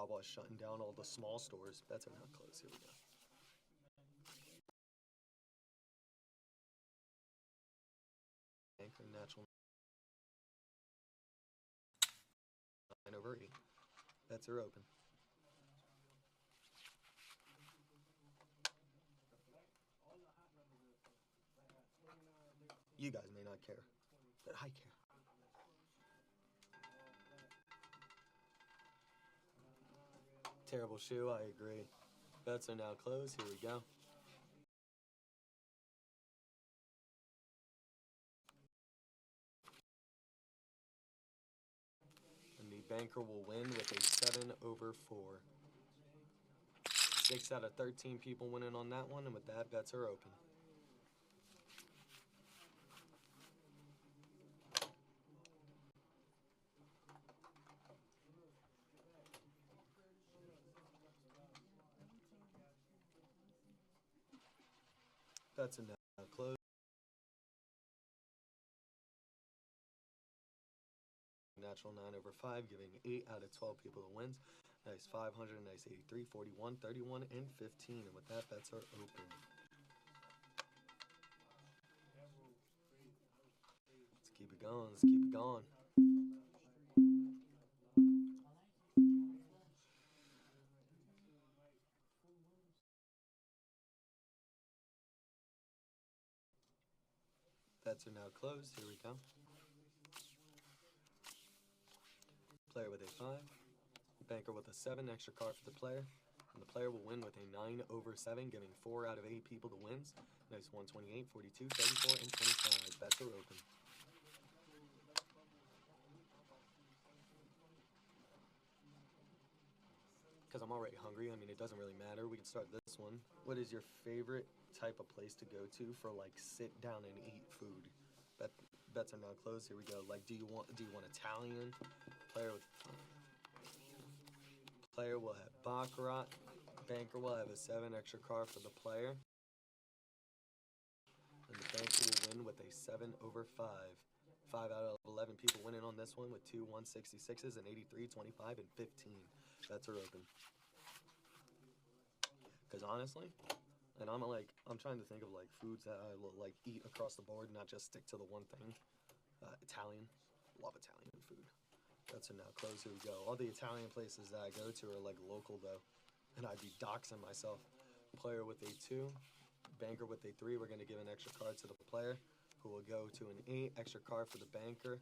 Wawa shutting down all the small stores. Bets are not closed. Here we go. Anchor natural 9/8. Bets are open. You guys may not care, but I care. Terrible shoe, I agree. Bets are now closed. Here we go. And the banker will win with a 7/4. 6 out of 13 people winning on that one, and with that, bets are open. Bets are now closed. Natural 9/5, giving 8 out of 12 people the wins. Nice 500, nice 83, 41, 31, and 15. And with that, bets are open. Let's keep it going. Let's keep it going. Bets are now closed. Here we go. Player with a 5. Banker with a 7. Extra card for the player. And the player will win with a 9/7, giving 4 out of 8 people the wins. Nice 128, 42, 34, and 25. Bets are open. Because I'm already hungry. I mean, it doesn't really matter. We can start this one. What is your favorite type of place to go to for like sit down and eat food? Bets are now closed. Here we go. Like, do you want Italian? Player will have baccarat. Banker will have a 7 extra card for the player. And the banker will win with a 7/5. 5 out of 11 people winning on this one with 2 166s and 83, 25, and 15. Bets are open. Because honestly, and I'm trying to think of like foods that I will like eat across the board, not just stick to the one thing. Italian, love Italian food. Bets are now closed. Here we go. All the Italian places that I go to are like local though, and I'd be doxing myself. Player with a 2, banker with a 3. We're gonna give an extra card to the player, who will go to an 8. Extra card for the banker,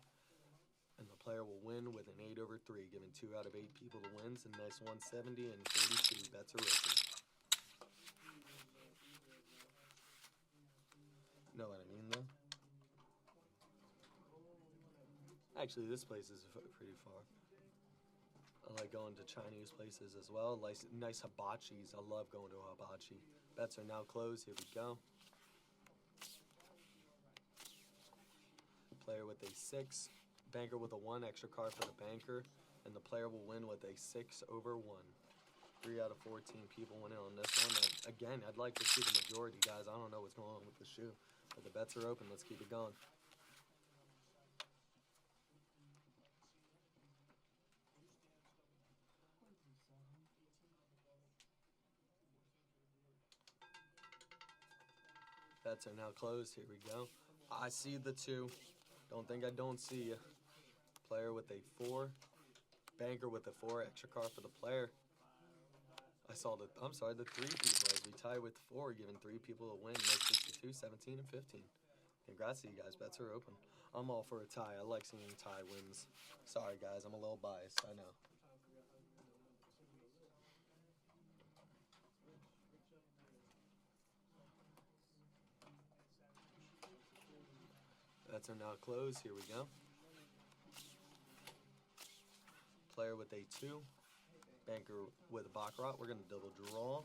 and the player will win with an 8/3, giving 2 out of 8 people the wins. And nice 170 and 42. Bets are open. Know what I mean though? Actually, this place is pretty far. I like going to Chinese places as well. Nice hibachis. I love going to a hibachi. Bets are now closed. Here we go. Player with a 6. Banker with a 1. Extra card for the banker. And the player will win with a 6/1. 3 out of 14 people winning on this one. Again, I'd like to see the majority, guys. I don't know what's going on with the shoe. But the bets are open. Let's keep it going. Bets are now closed. Here we go. I see the 2. Don't think I don't see you. Player with a 4. Banker with a 4. Extra card for the player. The 3 people as we tie with 4, giving 3 people a win. Make 62, 17, and 15. Congrats to you guys. Bets are open. I'm all for a tie. I like seeing tie wins. Sorry, guys. I'm a little biased. I know. Bets are now closed. Here we go. Player with a 2. Banker with a baccarat. We're going to double draw.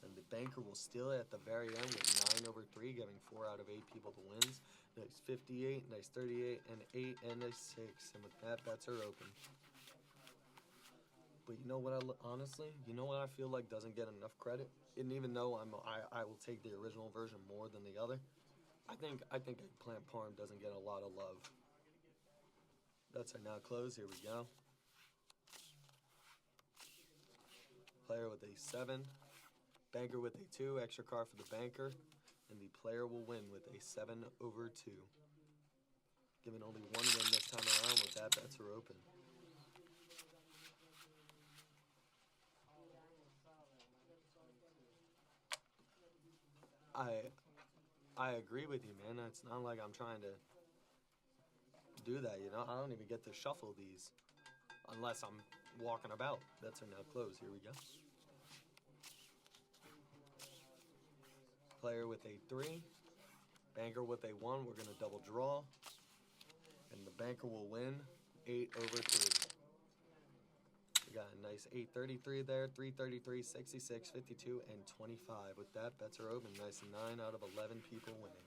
And the banker will steal it at the very end with 9/3, giving 4 out of 8 people the wins. Nice 58, nice 38, and 8, and a 6. And with that, bets are open. But you know what? You know what I feel like doesn't get enough credit. And even though I will take the original version more than the other, I think eggplant parm doesn't get a lot of love. Bets are now closed. Here we go. player with a 7, banker with a 2, extra card for the banker, and the player will win with a 7 over 2. Giving only one win this time around. With that, bets are open. I agree with you, man. It's not like I'm trying to do that, you know? I don't even get to shuffle these unless I'm walking about. Bets are now closed. Here we go. Player with a 3, banker with a 1. We're going to double draw. And the banker will win 8 over 3. We got a nice 833 there, 333, 66, 52, and 25. With that, bets are open. Nice 9 out of 11 people winning.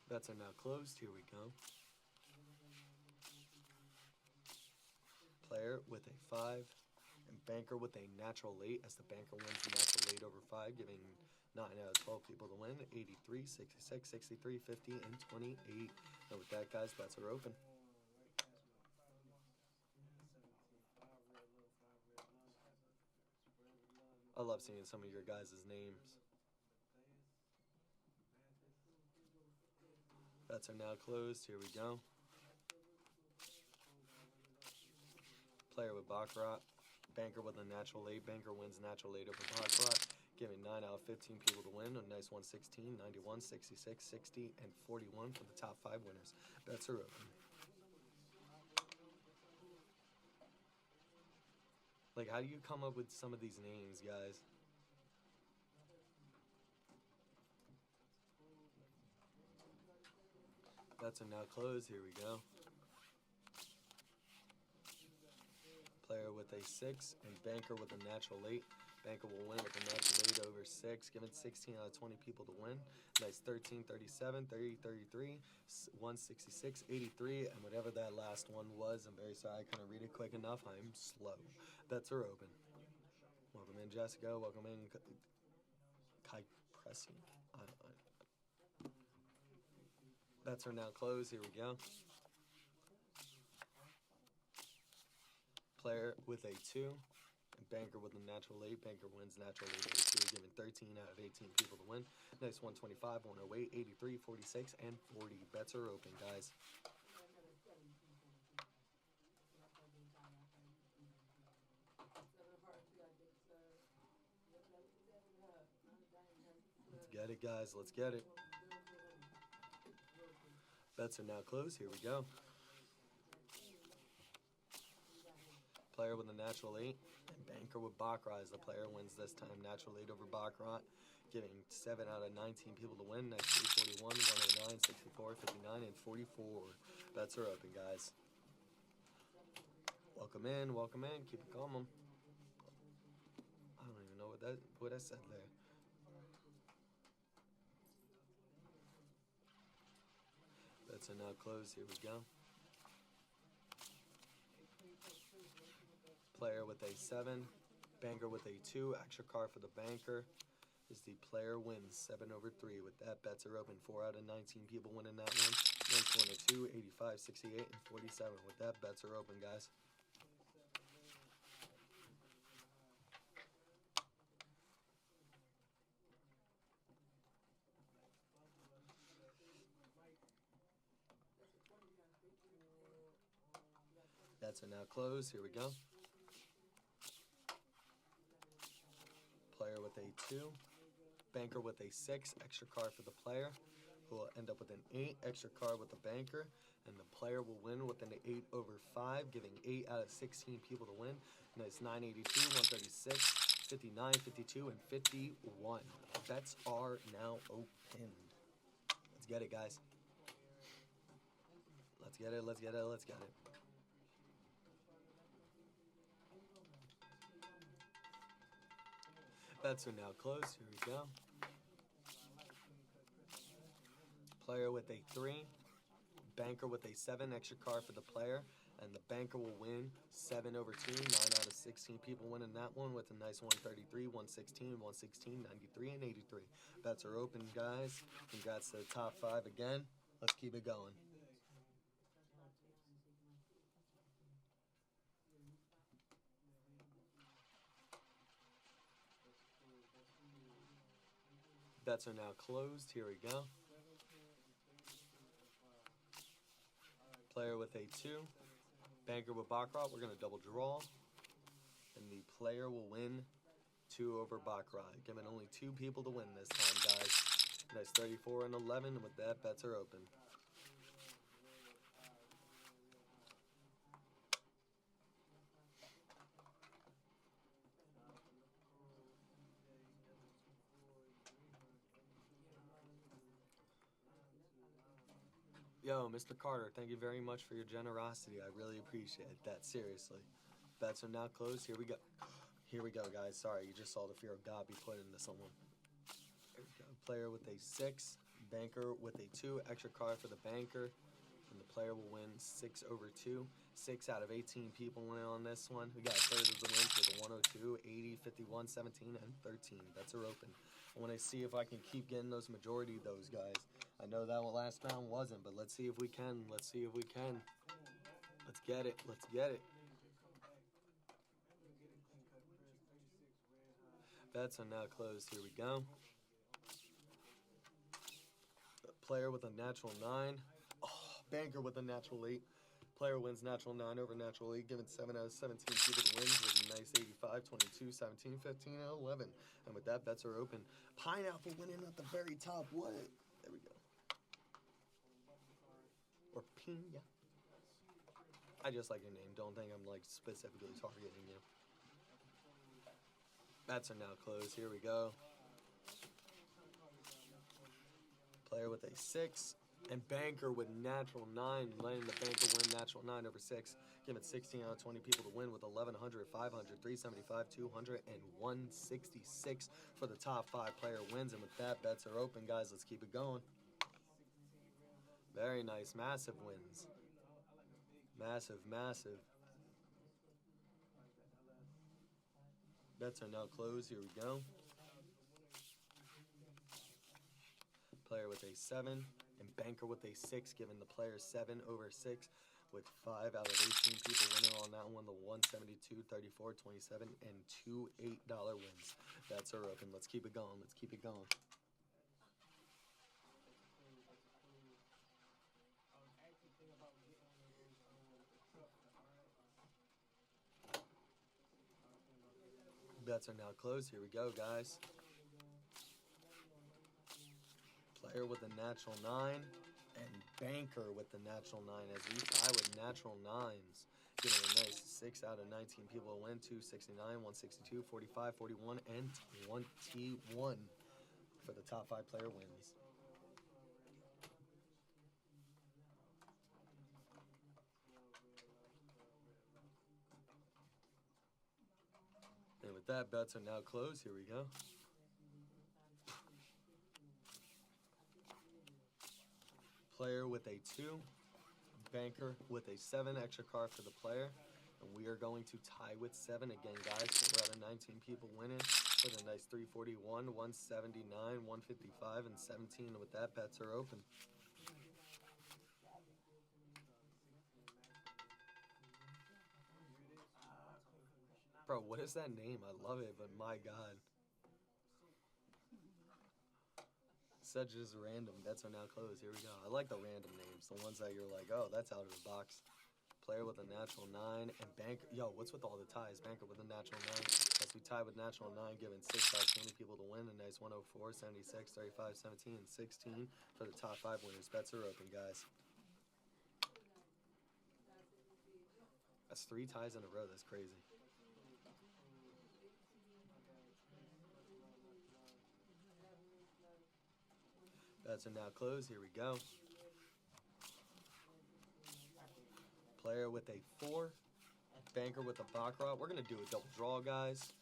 Bets are now closed. Here we go. Player with a 5, and banker with a natural late, as the banker wins the natural late over 5, giving 9 out of 12 people to win. 83, 66, 63, 50, and 28. And with that, guys, bets are open. I love seeing some of your guys' names. Bets are now closed. Here we go. Player with Baccarat, banker with a natural late, banker wins natural late over Baccarat, giving 9 out of 15 people to win. A nice 116, 91, 66, 60, and 41 for the top 5 winners. Bets are open. Like, how do you come up with some of these names, guys? Bets are now closed. Here we go. Player with a 6, and banker with a natural late. Banker will win with a natural late over 6, giving 16 out of 20 people to win. Nice 13, 37, 30, 33, 166, 83, and whatever that last one was. I'm very sorry I couldn't read it quick enough. I'm slow. Bets are open. Welcome in, Jessica. Welcome in, Kai Pressy. Bets are now closed. Here we go. Player with a 2, and banker with a natural late. Banker wins natural late over 2, giving 13 out of 18 people to win. Nice 125, 108, 83, 46, and 40. Bets are open, guys. Let's get it, guys. Let's get it. Bets are now closed. Here we go. Player with a natural 8, and banker with Baccarat, as the player wins this time. Natural 8 over Baccarat, giving 7 out of 19 people to win. Next 341, 109, 64, 59, and 44. Bets are open, guys. Welcome in, welcome in. Keep it calm. I don't even know what I said there. Bets are now closed. Here we go. Player with a 7, banker with a 2, extra card for the banker, is the player wins 7 over 3. With that, bets are open. 4 out of 19 people winning that one. Nice 102, 85, 68, and 47. With that, bets are open, guys. Bets are now closed. Here we go. Player with a 2, banker with a 6, extra card for the player, who will end up with an 8, extra card with the banker, and the player will win with an 8 over 5, giving 8 out of 16 people to win. Nice 982, 136, 59, 52, and 51. Bets are now opened. Let's get it, guys. Let's get it, let's get it, let's get it. Bets are now closed. Here we go. Player with a 3, banker with a 7, extra card for the player, And the banker will win 7 over 2. 9 out of 16 people winning that one with a nice 133, 116, 116, 93, and 83. Bets are open, guys. Congrats to the top 5 again. Let's keep it going. Bets are now closed. Here we go. Player with a 2. Banker with Baccarat. We're going to double draw. And the player will win 2 over Baccarat. Giving only 2 people to win this time, guys. Nice 34 and 11. And with that, bets are open. Yo, Mr. Carter, thank you very much for your generosity. I really appreciate that, seriously. Bets are now closed. Here we go. Here we go, guys. Sorry, you just saw the fear of God be put into someone. There we go. Player with a 6. Banker with a 2. Extra card for the banker. And the player will win 6 over 2. 6 out of 18 people win on this one. We got a third of the wins with a 102, 80, 51, 17, and 13. Bets are open. I want to see if I can keep getting those majority of those, guys. I know that last round wasn't, but let's see if we can. Let's see if we can. Let's get it. Let's get it. Bets are now closed. Here we go. Player with a natural 9. Oh, banker with a natural 8. Player wins natural 9 over natural 8, given 7 out of 17 people to win with a nice 85, 22, 17, 15, and 11. And with that, bets are open. Pineapple winning at the very top. What? There we go. Or Pina. I just like your name. Don't think I'm like specifically targeting you. Bets are now closed. Here we go. Player with a 6. And banker with natural 9. Letting the banker win natural 9 over 6. Giving 16 out of 20 people to win with 1100, 500, 375, 200, and 166 for the top 5 player wins. And with that, bets are open, guys. Let's keep it going. Very nice. Massive wins. Massive, massive. Bets are now closed. Here we go. Player with a 7. And banker with a 6, giving the player 7 over 6 with 5 out of 18 people winning on that one. The 172, 34, 27, and 2 $8 wins. Bets are open. Let's keep it going. Let's keep it going. Bets are now closed. Here we go, guys. Player with a natural 9 and banker with the natural 9 as we tie with natural 9s. Getting a nice 6 out of 19 people to win. 269, 162, 45, 41, and 21 for the top 5 player wins. And with that, bets are now closed. Here we go. Player with a 2, banker with a 7, extra card for the player. And we are going to tie with 7 again, guys. So we're out of 19 people winning with a nice 341, 179, 155, and 17. And with that, bets are open. Bro, what is that name? I love it, but my God. Such as random. Bets are now closed. Here we go. I like the random names. The ones that you're like, oh, that's out of the box. Player with a natural 9 and banker. Yo, what's with all the ties? Banker with a natural 9. As we tie with natural 9, giving 6 out of 20 people to win. A nice 104, 76, 35, 17, and 16 for the top 5 winners. Bets are open, guys. That's 3 ties in a row. That's crazy. Bets are now closed. Here we go. Player with a 4. Banker with a Baccarat. We're going to do a double draw, guys.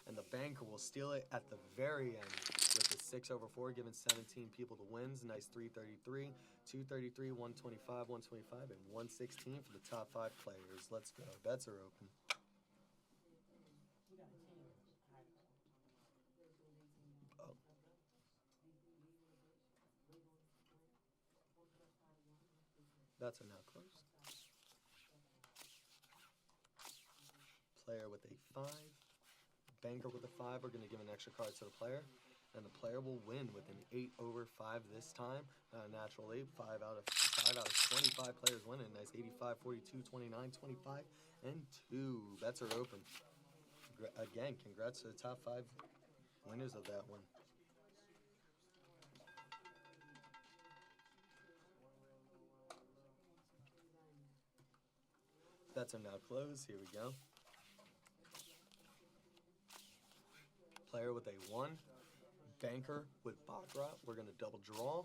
And the banker will steal it at the very end with the 6 over 4, giving 17 people the wins. Nice 333, 233, 125, 125, and 116 for the top 5 players. Let's go. Bets are open. Oh. Bets are now closed. Player with a 5. Banker with a 5. We're going to give an extra card to the player. And the player will win with an 8 over 5 this time. Natural 8, 5 out of 25 players winning. Nice 85, 42, 29, 25, and 2. Bets are open. Again, congrats to the top 5 winners of that one. Bets are now closed. Here we go. Player with a 1. Banker with Baccarat. We're going to double draw.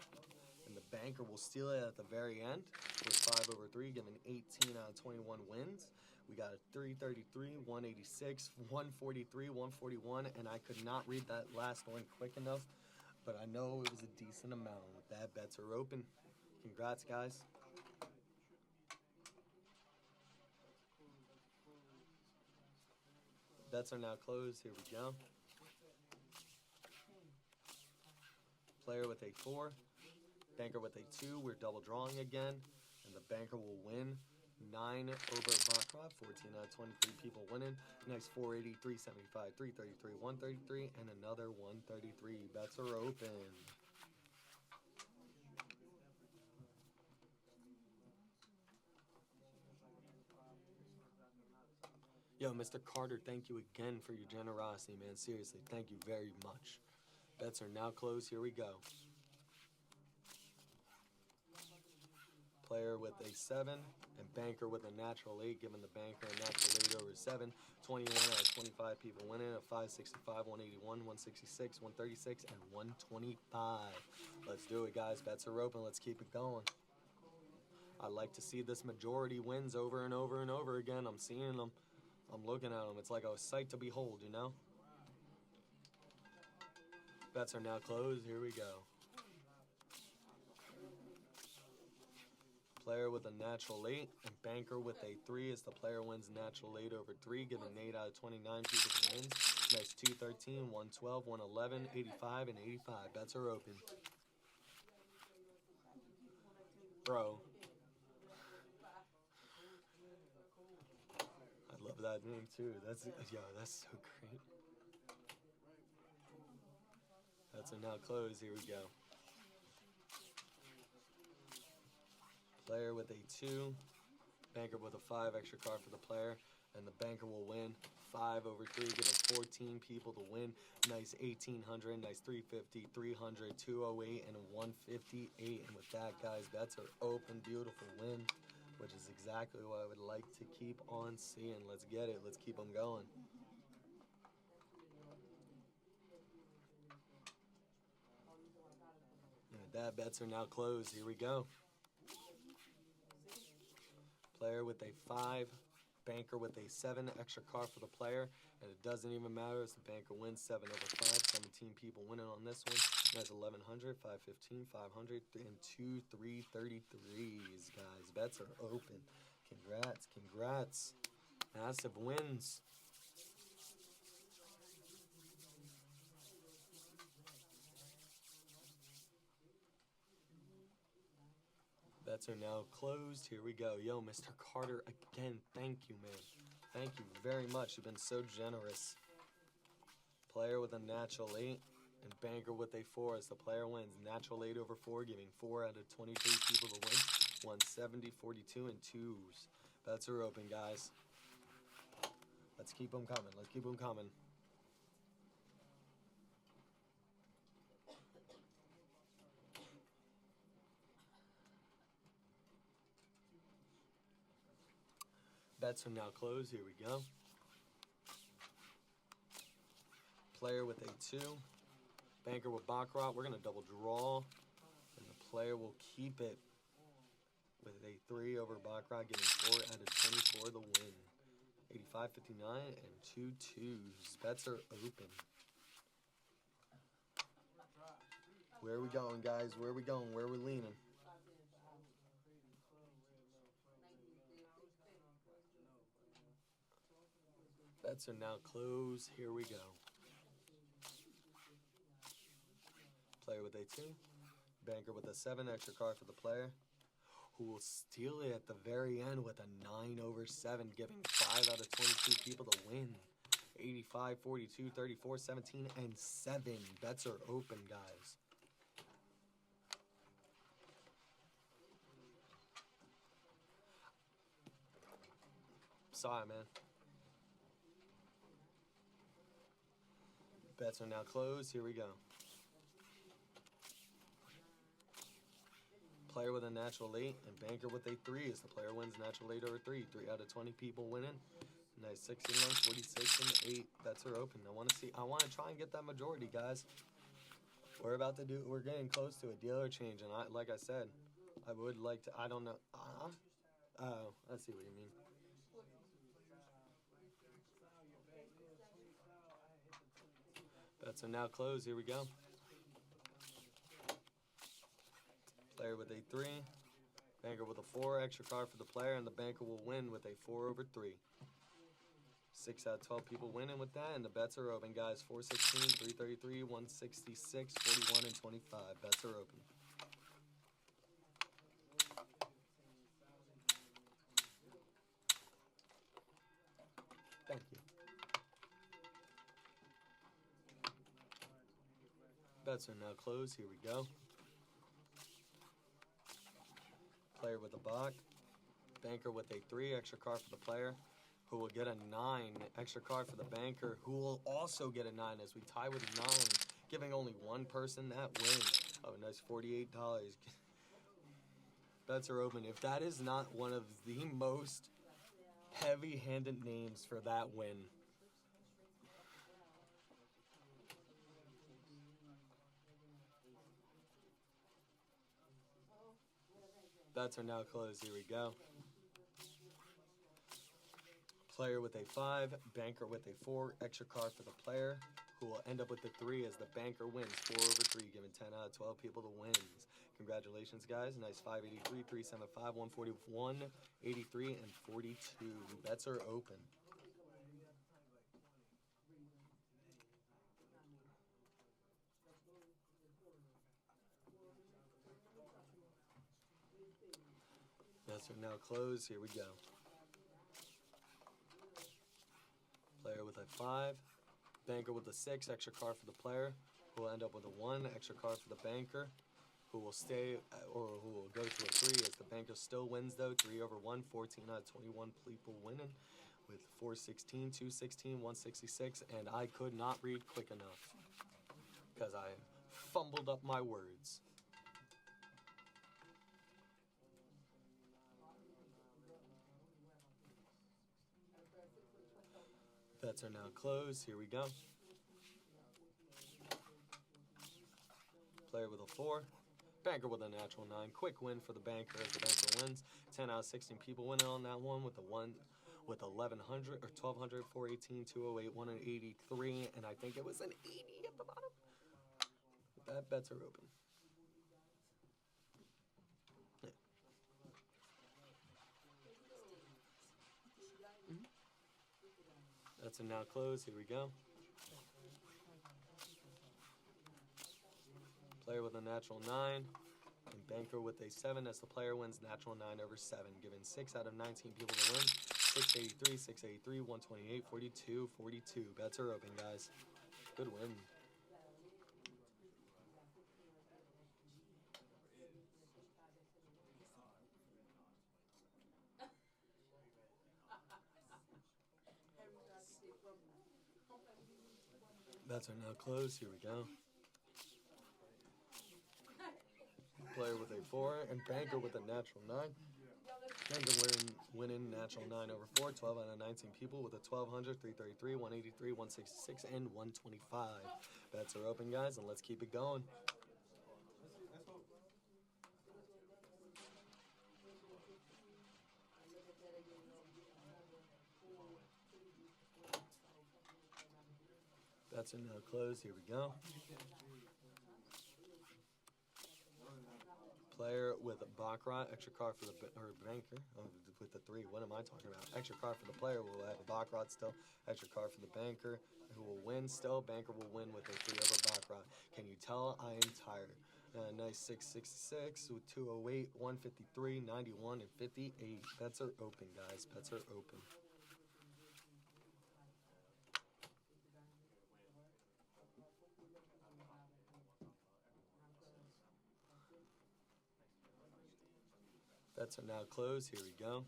And the banker will steal it at the very end with 5 over 3, giving 18 out of 21 wins. We got a 333, 186, 143, 141, and I could not read that last one quick enough, but I know it was a decent amount. With that, bets are open. Congrats, guys. Bets are now closed. Here we go. Player with a 4. Banker with a 2. We're double drawing again, and the banker will win 9 over Baccarat. 14 out of 23 people winning. Nice 480, 375, 333, 133, and another 133. Bets are open. Yo, Mr. Carter, thank you again for your generosity, man. Seriously, thank you very much. Bets are now closed. Here we go. Player with a 7 and banker with a natural 8, giving the banker a natural 8 over 7. 21 out of 25 people winning. A 565, 181, 166, 136, and 125. Let's do it, guys. Bets are open. Let's keep it going. I like to see this majority wins over and over and over again. I'm seeing them. I'm looking at them. It's like a sight to behold, you know? Bets are now closed. Here we go. Player with a natural 8 and banker with a 3 as the player wins natural 8 over 3, giving 8 out of 29 people the wins. Nice 213, 112, 111, 85, and 85. Bets are open. Bro. I love that name too. That's so great. Bets are now closed. Here we go. Player with a 2, banker with a 5, extra card for the player, and the banker will win 5 over 3, giving 14 people the win. Nice 1800, nice 350, 300, 208, and 158. And with that, guys, bets are open. Beautiful win, which is exactly what I would like to keep on seeing. Let's get it. Let's keep them going. And with that, bets are now closed. Here we go. Player with a 5, banker with a 7, extra card for the player, and it doesn't even matter as the banker wins 7 over 5. 17 people winning on this one. Nice 1100, 515, 500, and 2 333s, guys. Bets are open. Congrats, congrats. Massive wins. Bets are now closed. Here we go. Yo, Mr. Carter, again, thank you, man. Thank you very much. You've been so generous. Player with a natural 8 and banker with a 4 as the player wins. Natural 8 over 4, giving 4 out of 23 people the win. 170, 42, and 2s. Bets are open, guys. Let's keep them coming. Let's keep them coming. Bets are now closed. Here we go. Player with a 2. Banker with Baccarat. We're going to double draw. And the player will keep it with a 3 over Baccarat, getting 4 out of 24 the win. 85, 59, and 2 2s. Bets are open. Where are we going, guys? Where are we going? Where are we leaning? Bets are now closed. Here we go. Player with a 2. Banker with a 7. Extra card for the player, who will steal it at the very end with a 9/7, giving 5 out of 22 people the win. 85, 42, 34, 17, and 7. Bets are open, guys. Sorry, man. Bets are now closed. Here we go. Player with a natural 8 and banker with a 3 as the player wins natural 8 over 3. 3 out of 20 people winning. Nice 16 runs, 46 and 8. Bets are open. I want to try and get that majority, guys. We're getting close to a dealer change, and like I said, I would like to, I don't know. Oh, I see what you mean. Bets are now closed. Here we go. Player with a 3. Banker with a 4. Extra card for the player, and the banker will win with a 4 over 3. 6 out of 12 people winning with that, and the bets are open, guys. 416, 333, 166, 41, and 25. Bets are open. Thank you. Bets are now closed. Here we go. Player with a Bach. Banker with a 3. Extra card for the player, who will get a 9. Extra card for the banker, who will also get a 9 as we tie with 9, giving only one person that win. Oh, nice $48. Bets are open. If that is not one of the most heavy-handed names for that win. Bets are now closed. Here we go. Player with a 5, banker with a 4, extra card for the player, who will end up with the 3 as the banker wins 4 over 3, giving 10 out of 12 people the wins. Congratulations, guys. Nice 583, 375, 141, 83, and 42. Bets are open. Bets are now closed. Here we go. Player with a 5, banker with a 6, extra card for the player, who will end up with a 1, extra card for the banker, who will stay, or who will go to a 3 as the banker still wins, though. 3 over 1, 14 out of 21 people winning with 416, 216, 166, and I could not read quick enough because I fumbled up my words. Bets are now closed. Here we go. Player with a 4. Banker with a natural 9. Quick win for the banker as the banker wins. 10 out of 16 people winning on that one with a 1 with 1100 or 1200, 418, 208, 183, and I think it was an 80 at the bottom. Bets are open. Yeah. Bets are now closed. Here we go. Player with a natural 9, and banker with a 7 as the player wins natural 9 over 7, giving 6 out of 19 people the win. 683, 683, 128, 42, 42. Bets are open, guys. Good win. Bets are now closed. Here we go. Player with a 4 and banker with a natural 9. Banker winning natural 9 over 4. 12 out of 19 people with a 1200, 333, 183, 166, and 125. Bets are open, guys, and let's keep it going. Bets are now closed. Here we go. Player with a Baccarat, extra card for the banker. Oh, with the 3, what am I talking about? Extra card for the player will have a Baccarat still. Extra card for the banker, who will win still. Banker will win with a 3 of a Baccarat. Can you tell I am tired? Nice 666 with 208, 153, 91, and 58. Bets are open, guys. Bets are open. Bets are now closed. Here we go.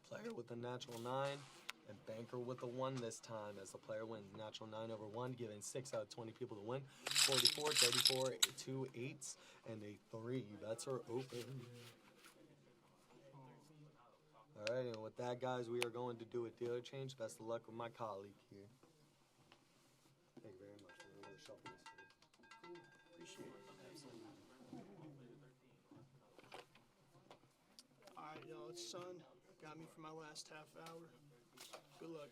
Player with a natural 9 and banker with a 1 this time as the player wins. Natural 9 over 1, giving 6 out of 20 people to win. 44, 34, 2 8s, and a 3. Bets are open. Alright, and with that, guys, we are going to do a dealer change. Best of luck with my colleague here. Thank you very much. We're going to shuffle this for you. Appreciate it. Alright, y'all, it's Sun. Got me for my last half hour. Good luck.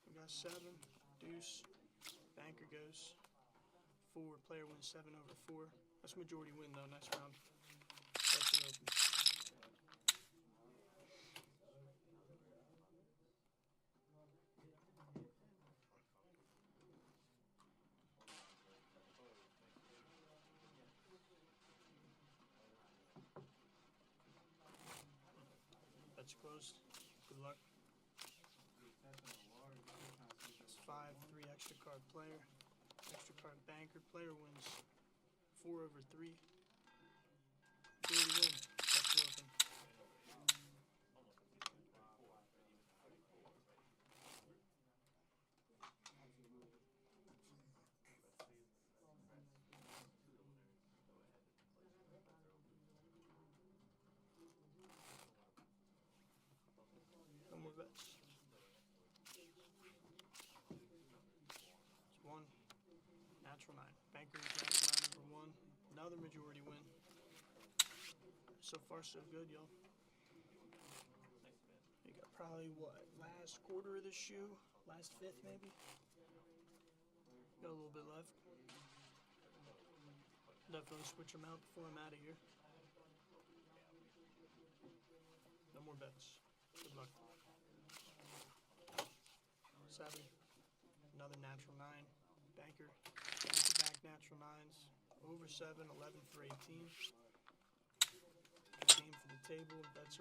We got 7, deuce, banker goes 4, player wins 7 over 4. That's majority win though, nice round. That's it open. That's closed. Good luck. That's 5, 3 extra card player. Extra card banker. Player wins 4 over 3. Majority win. That's it open. No more bets. It's 1, natural 9. Banker is natural 9 over 1. Another majority win. So far, so good, y'all. You got probably what? Last quarter of the shoe? Last fifth, maybe? Got a little bit left. Definitely switch them out before I'm out of here. No more bets. Good luck. 7. Another natural 9. Banker. Back-to-back natural 9s. Over 7. 11 for 18. Game for the table. Bets are